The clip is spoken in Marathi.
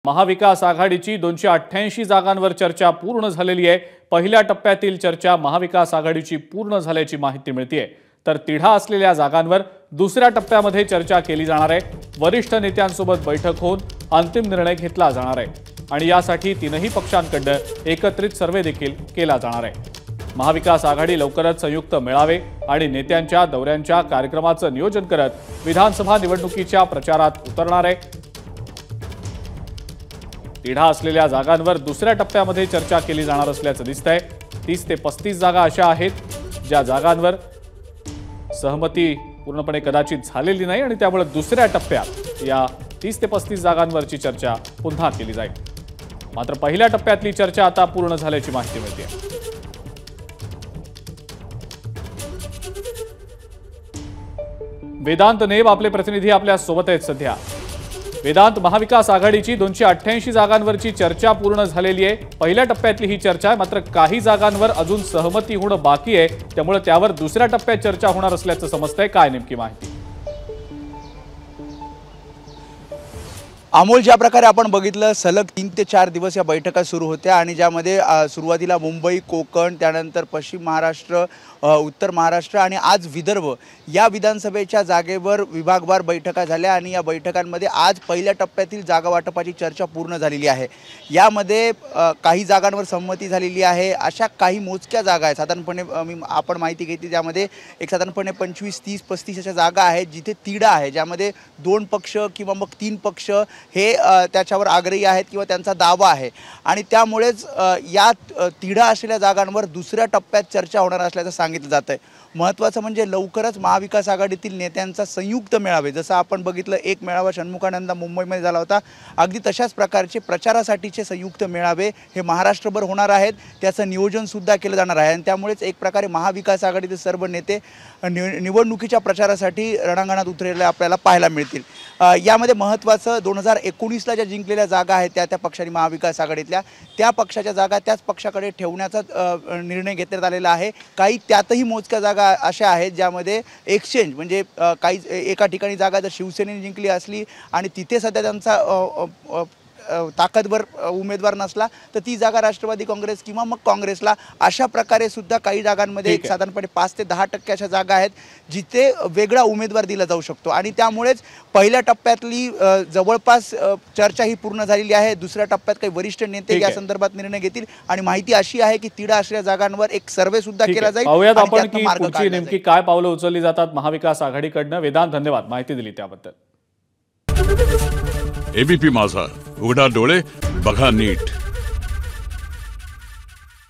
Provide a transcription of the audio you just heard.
महाविकास आघाडीची 288 जागांवर चर्चा पूर्ण झालेली आहे। पहिल्या टप्प्यातील चर्चा महाविकास आघाडीची पूर्ण झाल्याची माहिती मिळतेय। तर तिढा असलेल्या जागांवर दुसऱ्या टप्प्यामध्ये चर्चा केली जाणार आहे। वरिष्ठ नेत्यांसोबत बैठक होऊन अंतिम निर्णय घेतला जाणार आहे आणि यासाठी तीनही पक्षांकडून एकत्रित सर्वे देखील केला जाणार आहे। महाविकास आघाडी लवकरच संयुक्त मेळावे आणि नेत्यांच्या दौऱ्यांच्या कार्यक्रमाचं नियोजन करत विधानसभा निवडणुकीच्या प्रचारात उतरणार आहे। तिढा असलेल्या जागांवर दुसऱ्या टप्प्यामध्ये चर्चा केली जाणार असल्याचं दिसतंय। 30 ते 35 जागा अशा आहेत ज्या जागांवर सहमती पूर्णपणे कदाचित झालेली नाही आणि त्यामुळे दुसऱ्या टप्प्यात या 30 ते 35 जागांवरची चर्चा पुन्हा केली जाईल। मात्र पहिल्या टप्प्यातली चर्चा आता पूर्ण झाल्याची माहिती मिळते। वेदांत नेब आपले प्रतिनिधी आपल्या सोबत आहेत सध्या। वेदांत, महाविकास आघाडीची 288 जागांवरची चर्चा पूर्ण झालेली आहे। पहिल्या टप्प्यातली ही चर्चा आहे, मात्र काही जागांवर अजून सहमती होणं बाकी आहे, त्यामुळे त्यावर दुसऱ्या टप्प्यात चर्चा होणार असल्याचं समजतंय। काय नेमकी माहिती? अमोल, ज्या प्रकारे आपण बघितलं सलग 3 ते 4 दिवस या बैठका सुरू होत्या आणि ज्यामध्ये सुरुवातीला मुंबई, कोकण, त्यानंतर पश्चिम महाराष्ट्र, उत्तर महाराष्ट्र आणि आज विदर्भ या विधानसभेच्या जागेवर विभागवार बैठका झाल्या आणि या बैठकांमध्ये आज पहिल्या टप्प्यातील जागा वाटपाची चर्चा पूर्ण झालेली आहे। यामध्ये काही जागांवर संमती झालेली आहे। अशा काही मोजक्या जागा आहेत, साधारणपणे आपण माहिती घेतली त्यामध्ये एक साधारणपणे 25, 30, 35 अशा जागा आहेत जिथे तिढा आहे, ज्यामध्ये 2 पक्ष किंवा मग 3 पक्ष हे त्याच्यावर आग्रही आहेत किंवा त्यांचा दावा आहे आणि त्यामुळेच या तिढा असलेल्या जागांवर दुसऱ्या टप्प्यात चर्चा होणार असल्याचं सांगितलं जात आहे। महत्त्वाचं म्हणजे लवकरच महाविकास आघाडीतील नेत्यांचा संयुक्त मेळावे, जसं आपण बघितलं एक मेळावा षण्मुखानंद मुंबईमध्ये झाला होता, अगदी तशाच प्रकारचे प्रचारासाठीचे संयुक्त मेळावे हे महाराष्ट्रभर होणार आहेत। त्याचं नियोजनसुद्धा केलं जाणार आहे आणि त्यामुळेच एक प्रकारे महाविकास आघाडीचे सर्व नेते निवडणुकीच्या प्रचारासाठी रणांगणात उतरलेले आपल्याला पाहायला मिळतील। यामध्ये महत्त्वाचं 2019ला ज्या जिंकलेल्या जागा आहेत त्या पक्षांनी महाविकास आघाडीतल्या त्या पक्षाच्या जागा त्याच पक्षाकडे ठेवण्याचा निर्णय घेतला आलेला आहे। काही त्यातही मोजक्या जागा अशा आहेत ज्यामध्ये एक्सचेंज म्हणजे काही एका ठिकाणी जागा जर शिवसेनेने जिंकली असली आणि तिथे सध्या त्यांचा ताकदवर उमेदवार नसला तर ती जागा राष्ट्रवादी काँग्रेस किंवा मग काँग्रेसला, अशा प्रकारे सुद्धा काही जागांमध्ये साधारणपणे 5 ते 10% अशा जागा आहेत जिथे वेगळा उमेदवार दिला जाऊ शकतो आणि त्यामुळेच पहिल्या टप्प्यातली जवळपास चर्चा ही पूर्ण झालेली आहे। दुसऱ्या टप्प्यात काही वरिष्ठ नेते या संदर्भात निर्णय घेतील आणि माहिती अशी आहे की तिढा असलेल्या जागांवर एक सर्वे सुद्धा केला जाईल। पाहूयात आपण की पुढची नेमकी काय पावलं उचलली जातात महाविकास आघाडीकडून। वेदांत, धन्यवाद माहिती दिली त्याबद्दल। एबीपी माझा, उघडा डोळे बघा नीट।